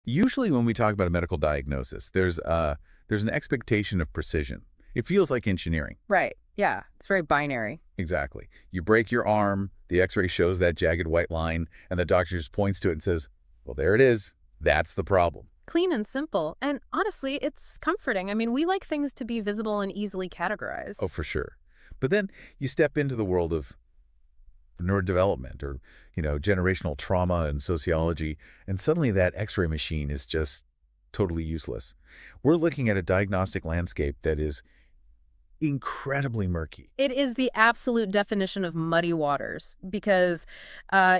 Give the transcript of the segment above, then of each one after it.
Usually when we talk about a medical diagnosis, there's an expectation of precision. It feels like engineering. Right. Yeah. It's very binary. Exactly. You break your arm, the x-ray shows that jagged white line, and the doctor just points to it and says, well, there it is. That's the problem. Clean and simple. And honestly, it's comforting. I mean, we like things to be visible and easily Oh, categorized. for sure. But then you step into the world of neurodevelopment or, generational trauma and sociology, and suddenly that x-ray machine is just totally useless. We're looking at a diagnostic landscape that is incredibly murky. It is the absolute definition of muddy waters because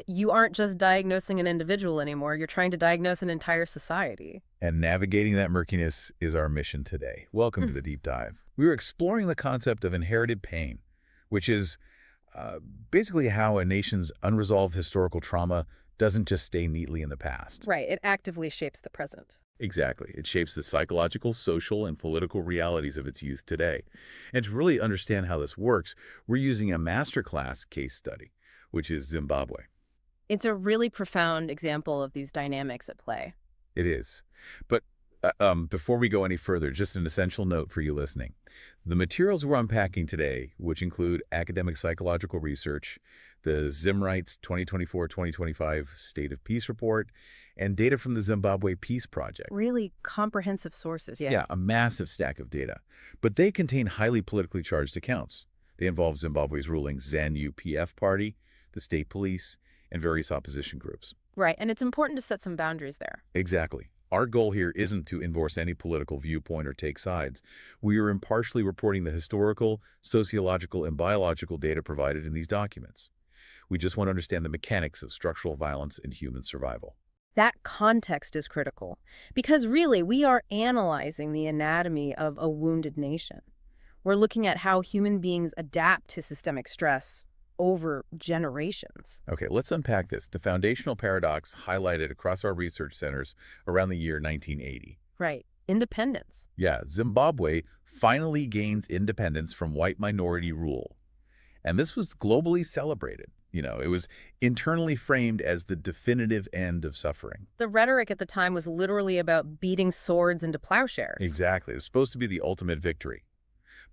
you aren't just diagnosing an individual anymore. You're trying to diagnose an entire society. And navigating that murkiness is our mission today. Welcome to the deep dive. We were exploring the concept of inherited pain, which is basically how a nation's unresolved historical trauma doesn't just stay neatly in the past. Right. It actively shapes the present. Exactly. It shapes the psychological, social, and political realities of its youth today. And to really understand how this works, we're using a masterclass case study, which is Zimbabwe. It's a really profound example of these dynamics at play. It is. But before we go any further, just an essential note for you listening. The materials we're unpacking today, which include academic psychological research, the Zimrights 2024-2025 State of Peace Report, and data from the Zimbabwe Peace Project. Really comprehensive sources, yeah. Yeah, a massive stack of data. But they contain highly politically charged accounts. They involve Zimbabwe's ruling ZANU-PF party, the state police, and various opposition groups. Right, and it's important to set some boundaries there. Exactly. Our goal here isn't to endorse any political viewpoint or take sides. We are impartially reporting the historical, sociological, and biological data provided in these documents. We just want to understand the mechanics of structural violence and human survival. That context is critical because really we are analyzing the anatomy of a wounded nation. We're looking at how human beings adapt to systemic stress over generations. Okay, let's unpack this. The foundational paradox highlighted across our research centers around the year 1980. Right. Independence. Yeah, Zimbabwe finally gains independence from white minority rule. And this was globally celebrated. It was internally framed as the definitive end of suffering. The rhetoric at the time was literally about beating swords into plowshares. Exactly. It was supposed to be the ultimate victory.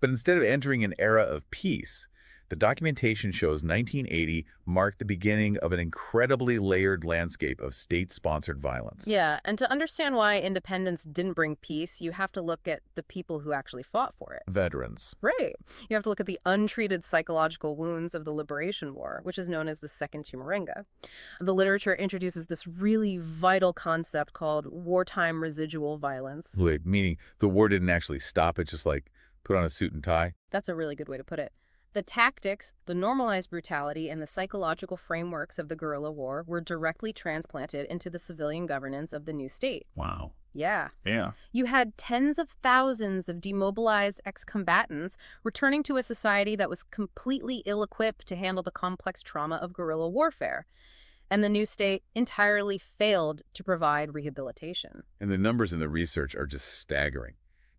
But instead of entering an era of peace, the documentation shows 1980 marked the beginning of an incredibly layered landscape of state-sponsored violence. Yeah, and to understand why independence didn't bring peace, you have to look at the people who actually fought for it. Veterans. Right. You have to look at the untreated psychological wounds of the Liberation War, which is known as the Second Chimurenga. The literature introduces this really vital concept called wartime residual violence. Meaning the war didn't actually stop, it just put on a suit and tie. That's a really good way to put it. The tactics, the normalized brutality, and the psychological frameworks of the guerrilla war were directly transplanted into the civilian governance of the new state. Wow. Yeah. Yeah. You had tens of thousands of demobilized ex-combatants returning to a society that was completely ill-equipped to handle the complex trauma of guerrilla warfare. And the new state entirely failed to provide rehabilitation. And the numbers in the research are just staggering.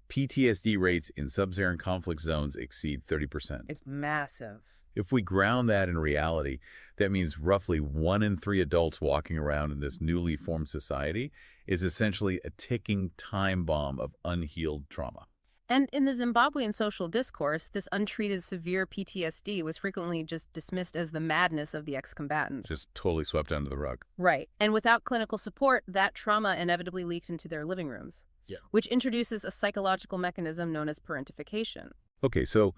PTSD rates in sub-Saharan conflict zones exceed 30%. It's massive. If we ground that in reality, that means roughly 1 in 3 adults walking around in this newly formed society is essentially a ticking time bomb of unhealed trauma. And in the Zimbabwean social discourse, this untreated severe PTSD was frequently just dismissed as the madness of the ex-combatants. Just totally swept under the rug. Right. And without clinical support, that trauma inevitably leaked into their living rooms. Yeah. Which introduces a psychological mechanism known as parentification. Okay, so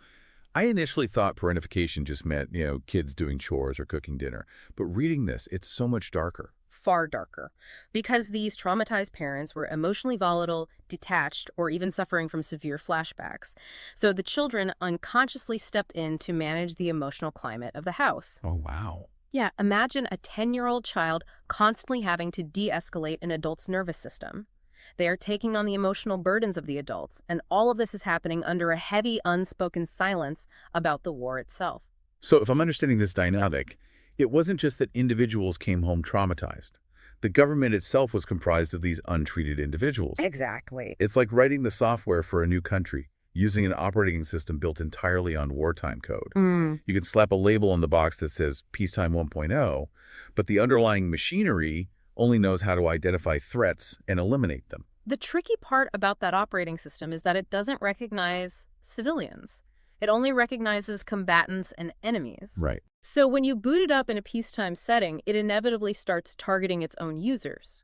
I initially thought parentification just meant, kids doing chores or cooking dinner. But reading this, it's so much darker. Far darker. Because these traumatized parents were emotionally volatile, detached, or even suffering from severe flashbacks. So the children unconsciously stepped in to manage the emotional climate of the house. Oh, wow. Yeah, imagine a 10-year-old child constantly having to de-escalate an adult's nervous system. They are taking on the emotional burdens of the adults, and all of this is happening under a heavy, unspoken silence about the war itself. So if I'm understanding this dynamic, it wasn't just that individuals came home traumatized. The government itself was comprised of these untreated individuals. Exactly. It's like writing the software for a new country, using an operating system built entirely on wartime code. You can slap a label on the box that says Peacetime 1.0, but the underlying machinery only knows how to identify threats and eliminate them. The tricky part about that operating system is that it doesn't recognize civilians. It only recognizes combatants and enemies. Right. So when you boot it up in a peacetime setting, it inevitably starts targeting its own users.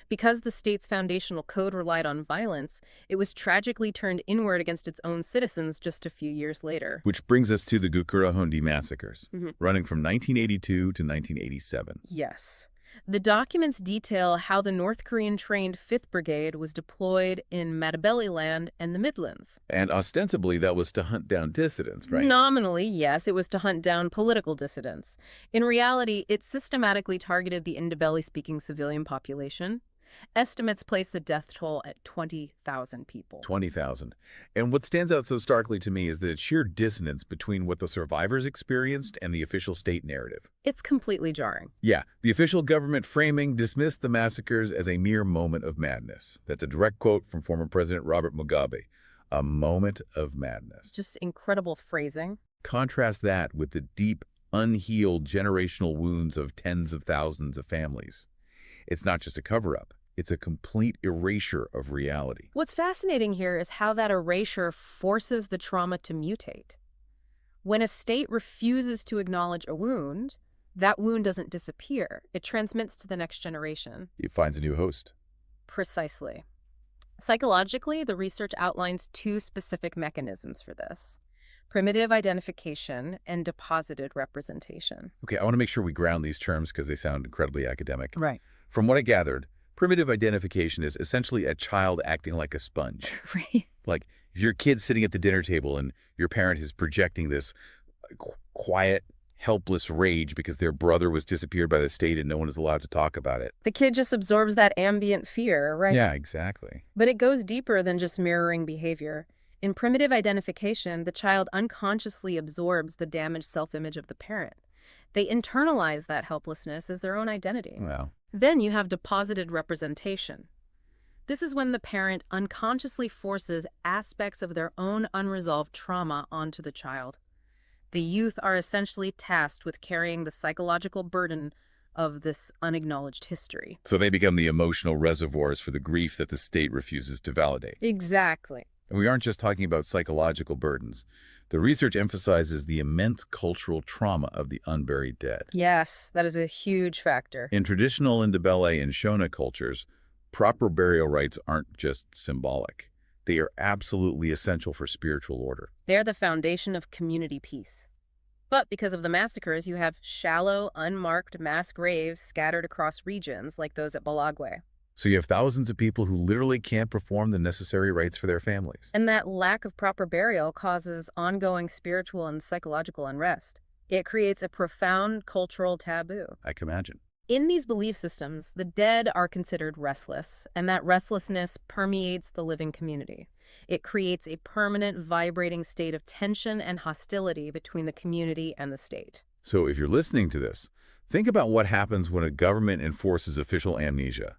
Because the state's foundational code relied on violence, it was tragically turned inward against its own citizens just a few years later. Which brings us to the Gukurahundi massacres, Mhm. running from 1982 to 1987. Yes. The documents detail how the North Korean-trained 5th Brigade was deployed in Matabeleland and the Midlands. And ostensibly, that was to hunt down dissidents, right? Nominally, yes, it was to hunt down political dissidents. In reality, it systematically targeted the Ndebele-speaking civilian population. Estimates place the death toll at 20,000 people. 20,000. And what stands out so starkly to me is the sheer dissonance between what the survivors experienced and the official state narrative. It's completely jarring. Yeah, the official government framing dismissed the massacres as a mere moment of madness. That's a direct quote from former President Robert Mugabe. A moment of madness. Just incredible phrasing. Contrast that with the deep, unhealed generational wounds of tens of thousands of families. It's not just a cover-up. It's a complete erasure of reality. What's fascinating here is how that erasure forces the trauma to mutate. When a state refuses to acknowledge a wound, that wound doesn't disappear. It transmits to the next generation. It finds a new host. Precisely. Psychologically, the research outlines two specific mechanisms for this: primitive identification and deposited representation. Okay, I want to make sure we ground these terms because they sound incredibly academic. Right. From what I gathered, primitive identification is essentially a child acting like a sponge. Right. Like, if your kid's sitting at the dinner table and your parent is projecting this quiet, helpless rage because their brother was disappeared by the state and no one is allowed to talk about it. The kid just absorbs that ambient fear, right? Yeah, exactly. But it goes deeper than just mirroring behavior. In primitive identification, the child unconsciously absorbs the damaged self-image of the parent. They internalize that helplessness as their own identity. Wow. Then you have deposited representation. This is when the parent unconsciously forces aspects of their own unresolved trauma onto the child. The youth are essentially tasked with carrying the psychological burden of this unacknowledged history. So they become the emotional reservoirs for the grief that the state refuses to validate. Exactly. And we aren't just talking about psychological burdens. The research emphasizes the immense cultural trauma of the unburied dead. Yes, that is a huge factor. In traditional Ndebele and Shona cultures, proper burial rites aren't just symbolic. They are absolutely essential for spiritual order. They're the foundation of community peace. But because of the massacres, you have shallow, unmarked mass graves scattered across regions like those at Balagwe. So you have thousands of people who literally can't perform the necessary rites for their families. And that lack of proper burial causes ongoing spiritual and psychological unrest. It creates a profound cultural taboo. I can imagine. In these belief systems, the dead are considered restless, and that restlessness permeates the living community. It creates a permanent, vibrating state of tension and hostility between the community and the state. So if you're listening to this, think about what happens when a government enforces official amnesia.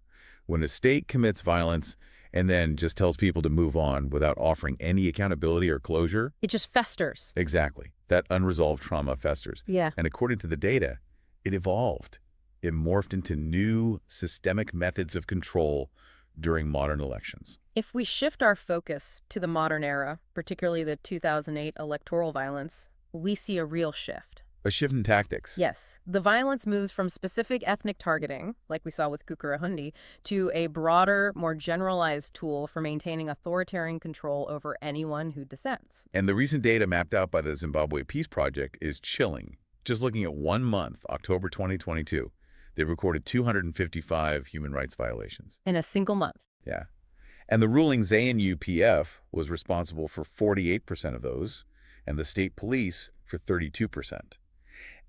When a state commits violence and then just tells people to move on without offering any accountability or closure. It just festers. Exactly. That unresolved trauma festers. Yeah. And according to the data, it evolved. It morphed into new systemic methods of control during modern elections. If we shift our focus to the modern era, particularly the 2008 electoral violence, we see a real shift. A shift in tactics. Yes, the violence moves from specific ethnic targeting, like we saw with Gukurahundi, to a broader, more generalized tool for maintaining authoritarian control over anyone who dissents. And the recent data mapped out by the Zimbabwe Peace Project is chilling. Just looking at 1 month, October 2022, they recorded 255 human rights violations. In a single month. Yeah. And the ruling ZANU-PF was responsible for 48% of those, and the state police for 32%.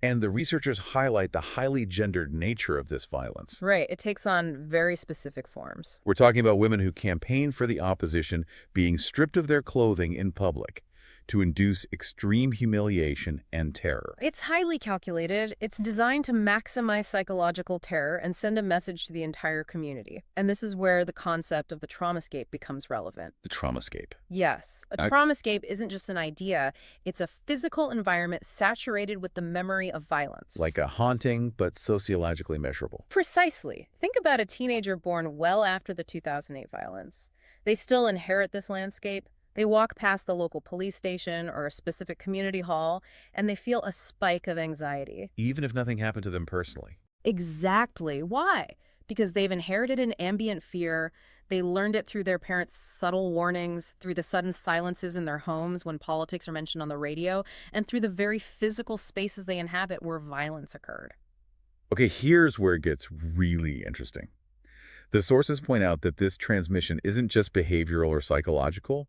And the researchers highlight the highly gendered nature of this violence. Right. It takes on very specific forms. We're talking about women who campaign for the opposition being stripped of their clothing in public, to induce extreme humiliation and terror. It's highly calculated. It's designed to maximize psychological terror and send a message to the entire community. And this is where the concept of the traumascape becomes relevant. The traumascape. Yes, a traumascape isn't just an idea. It's a physical environment saturated with the memory of violence. Like a haunting, but sociologically measurable. Precisely. Think about a teenager born well after the 2008 violence. They still inherit this landscape. They walk past the local police station or a specific community hall, and they feel a spike of anxiety. Even if nothing happened to them personally. Exactly. Why? Because they've inherited an ambient fear. They learned it through their parents' subtle warnings, through the sudden silences in their homes when politics are mentioned on the radio, and through the very physical spaces they inhabit where violence occurred. Okay, here's where it gets really interesting. The sources point out that this transmission isn't just behavioral or psychological.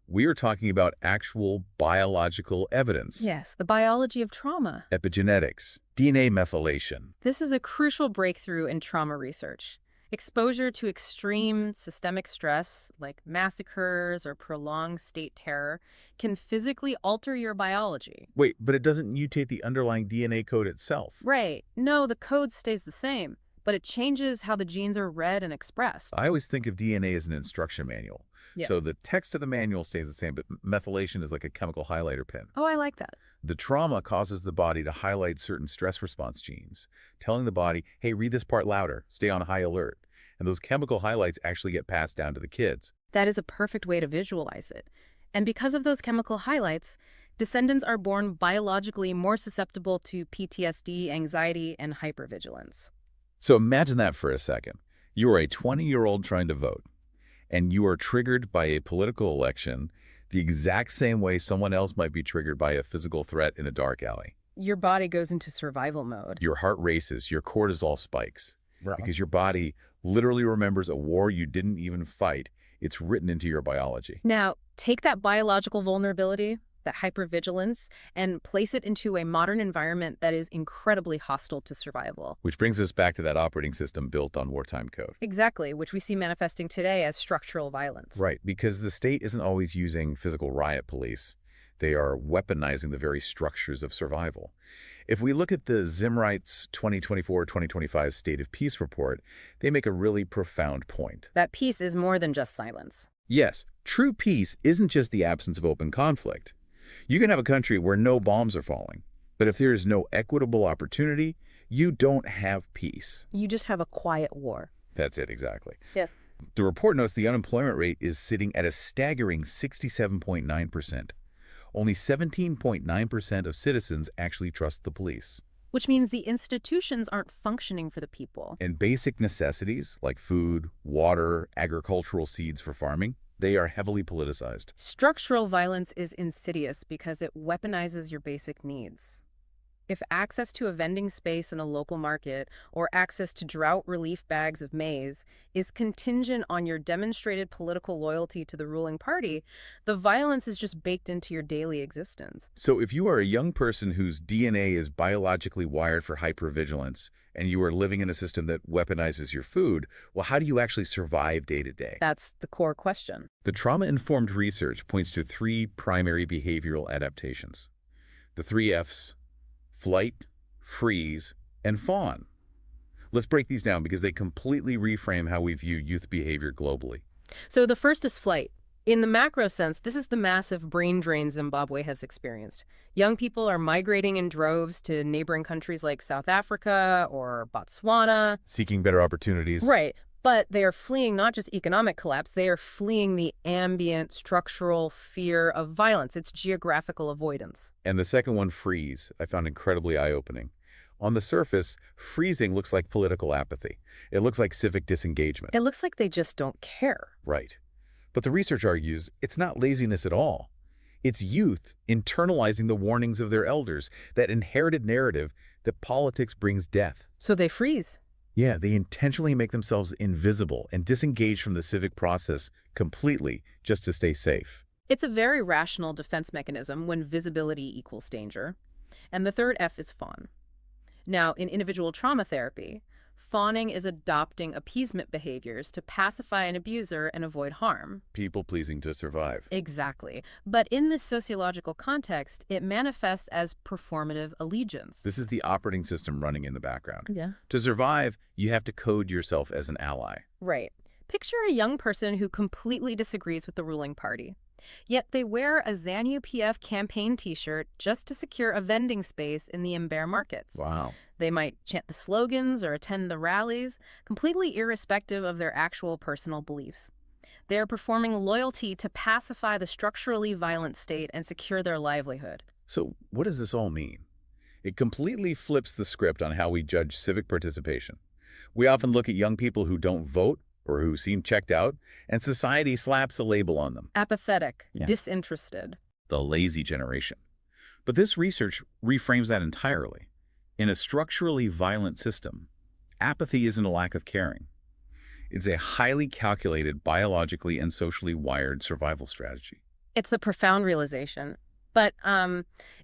We are talking about actual biological evidence. Yes, the biology of trauma. Epigenetics, DNA methylation. This is a crucial breakthrough in trauma research. Exposure to extreme systemic stress, like massacres or prolonged state terror, can physically alter your biology. Wait, but it doesn't mutate the underlying DNA code itself. Right. No, the code stays the same, but it changes how the genes are read and expressed. I always think of DNA as an instruction manual. Yeah. So the text of the manual stays the same, but methylation is like a chemical highlighter pen. Oh, I like that. The trauma causes the body to highlight certain stress response genes, telling the body, hey, read this part louder, stay on high alert. And those chemical highlights actually get passed down to the kids. That is a perfect way to visualize it. And because of those chemical highlights, descendants are born biologically more susceptible to PTSD, anxiety, and hypervigilance. So imagine that for a second. You are a 20-year-old trying to vote, and you are triggered by a political election the exact same way someone else might be triggered by a physical threat in a dark alley. Your body goes into survival mode. Your heart races, your cortisol spikes, Right. because your body literally remembers a war you didn't even fight. It's written into your biology. Now, take that biological vulnerability, that hypervigilance, and place it into a modern environment that is incredibly hostile to survival. Which brings us back to that operating system built on wartime code. Exactly, which we see manifesting today as structural violence. Right, because the state isn't always using physical riot police. They are weaponizing the very structures of survival. If we look at the Zimbabwe's 2024-2025 State of Peace report, they make a really profound point. That peace is more than just silence. Yes, true peace isn't just the absence of open conflict. You can have a country where no bombs are falling, but if there is no equitable opportunity, you don't have peace. You just have a quiet war. That's it, exactly. Yeah. The report notes the unemployment rate is sitting at a staggering 67.9%. Only 17.9% of citizens actually trust the police. Which means the institutions aren't functioning for the people. And basic necessities like food, water, agricultural seeds for farming, they are heavily politicized. Structural violence is insidious because it weaponizes your basic needs. If access to a vending space in a local market or access to drought relief bags of maize is contingent on your demonstrated political loyalty to the ruling party, the violence is just baked into your daily existence. So if you are a young person whose DNA is biologically wired for hypervigilance and you are living in a system that weaponizes your food, well, how do you actually survive day to day? That's the core question. The trauma-informed research points to three primary behavioral adaptations. The three F's: flight, freeze, and fawn. Let's break these down because they completely reframe how we view youth behavior globally. So the first is flight. In the macro sense, this is the massive brain drain Zimbabwe has experienced. Young people are migrating in droves to neighboring countries like South Africa or Botswana. Seeking better opportunities. Right. But they are fleeing not just economic collapse, they are fleeing the ambient structural fear of violence. It's geographical avoidance. And the second one, freeze, I found incredibly eye-opening. On the surface, freezing looks like political apathy. It looks like civic disengagement. It looks like they just don't care. Right. But the research argues it's not laziness at all. It's youth internalizing the warnings of their elders, that inherited narrative that politics brings death. So they freeze. Yeah, they intentionally make themselves invisible and disengage from the civic process completely just to stay safe. It's a very rational defense mechanism when visibility equals danger. And the third F is fawn. Now, in individual trauma therapy, Fawning is adopting appeasement behaviors to pacify an abuser and avoid harm. People-pleasing to survive. Exactly. But in this sociological context, it manifests as performative allegiance. This is the operating system running in the background. Yeah. To survive, you have to code yourself as an ally. Right. Picture a young person who completely disagrees with the ruling party. Yet they wear a ZANU-PF campaign t-shirt just to secure a vending space in the Mbeere markets. Wow. They might chant the slogans or attend the rallies, completely irrespective of their actual personal beliefs. They are performing loyalty to pacify the structurally violent state and secure their livelihood. So what does this all mean? It completely flips the script on how we judge civic participation. We often look at young people who don't vote or who seem checked out, and society slaps a label on them. Apathetic, Yeah. disinterested. The lazy generation. But this research reframes that entirely. In a structurally violent system, apathy isn't a lack of caring. It's a highly calculated, biologically and socially wired survival strategy. It's a profound realization. But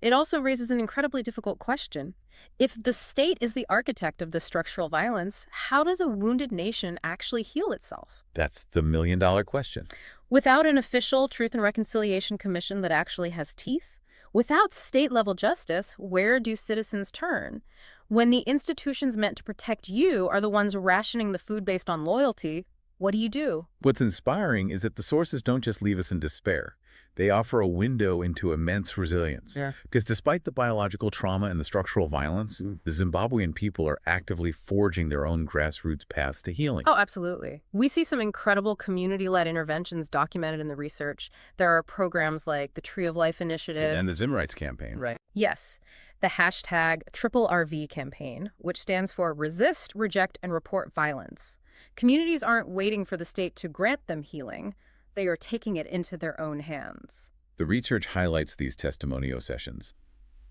it also raises an incredibly difficult question. If the state is the architect of this structural violence, how does a wounded nation actually heal itself? That's the million-dollar question. Without an official Truth and Reconciliation Commission that actually has teeth? Without state-level justice, where do citizens turn? When the institutions meant to protect you are the ones rationing the food based on loyalty, what do you do? What's inspiring is that the sources don't just leave us in despair. They offer a window into immense resilience. Yeah. Because despite the biological trauma and the structural violence, the Zimbabwean people are actively forging their own grassroots paths to healing. Oh, absolutely. We see some incredible community-led interventions documented in the research. There are programs like the Tree of Life Initiative. And the Zimbabwe campaign. Right. Yes. The hashtag #RRV campaign, which stands for Resist, Reject, and Report Violence. Communities aren't waiting for the state to grant them healing. They are taking it into their own hands. The research highlights these testimonial sessions.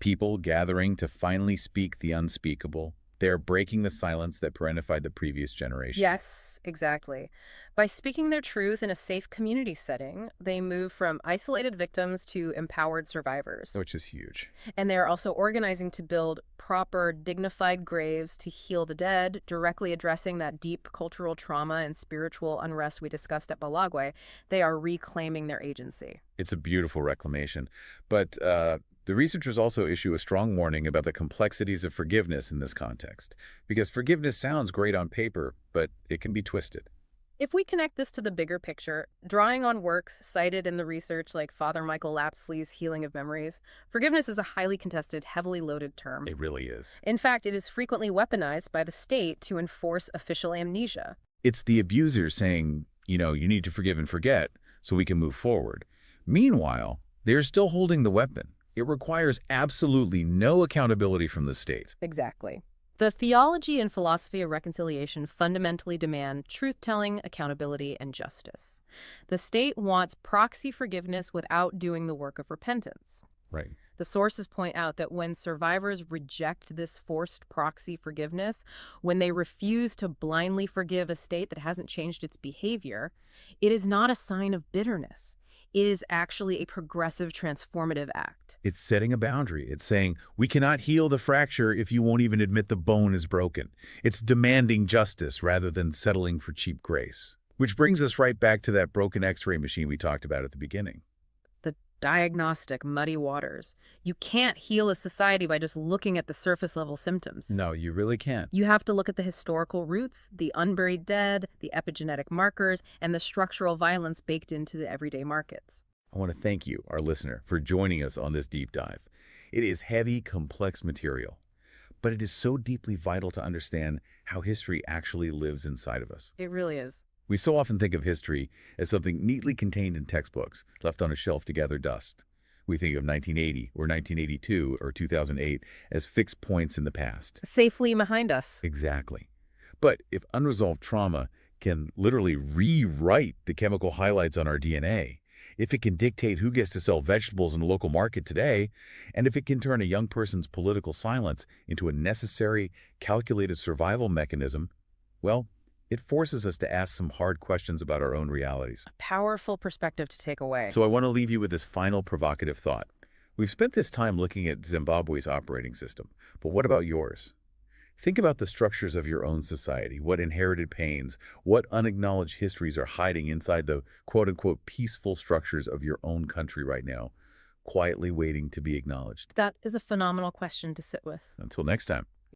People gathering to finally speak the unspeakable. They're breaking the silence that parentified the previous generation. Yes, exactly. By speaking their truth in a safe community setting, they move from isolated victims to empowered survivors. Which is huge. And they are also organizing to build proper, dignified graves to heal the dead, directly addressing that deep cultural trauma and spiritual unrest we discussed at Balagwe. They are reclaiming their agency. It's a beautiful reclamation. But the researchers also issue a strong warning about the complexities of forgiveness in this context. Because forgiveness sounds great on paper, but it can be twisted. If we connect this to the bigger picture, drawing on works cited in the research like Father Michael Lapsley's Healing of Memories, forgiveness is a highly contested, heavily loaded term. It really is. In fact, it is frequently weaponized by the state to enforce official amnesia. It's the abuser saying, you need to forgive and forget so we can move forward. Meanwhile, they're still holding the weapon. It requires absolutely no accountability from the state. Exactly. The theology and philosophy of reconciliation fundamentally demand truth-telling, accountability, and justice. The state wants proxy forgiveness without doing the work of repentance. Right. The sources point out that when survivors reject this forced proxy forgiveness, when they refuse to blindly forgive a state that hasn't changed its behavior, it is not a sign of bitterness. It is actually a progressive, transformative act. It's setting a boundary. It's saying, we cannot heal the fracture if you won't even admit the bone is broken. It's demanding justice rather than settling for cheap grace. Which brings us right back to that broken X-ray machine we talked about at the beginning. The diagnostic muddy waters. You can't heal a society by just looking at the surface-level symptoms. No, you really can't. You have to look at the historical roots, the unburied dead, the epigenetic markers, and the structural violence baked into the everyday markets. I want to thank you, our listener, for joining us on this deep dive. It is heavy, complex material, but it is so deeply vital to understand how history actually lives inside of us. It really is. We so often think of history as something neatly contained in textbooks, left on a shelf to gather dust. We think of 1980 or 1982 or 2008 as fixed points in the past. Safely behind us. Exactly. But if unresolved trauma can literally rewrite the chemical highlights on our DNA, if it can dictate who gets to sell vegetables in the local market today, and if it can turn a young person's political silence into a necessary, calculated survival mechanism, well, it forces us to ask some hard questions about our own realities. Powerful perspective to take away. So I want to leave you with this final provocative thought. We've spent this time looking at Zimbabwe's operating system, but what about yours? Think about the structures of your own society, what inherited pains, what unacknowledged histories are hiding inside the quote-unquote peaceful structures of your own country right now, quietly waiting to be acknowledged. That is a phenomenal question to sit with. Until next time.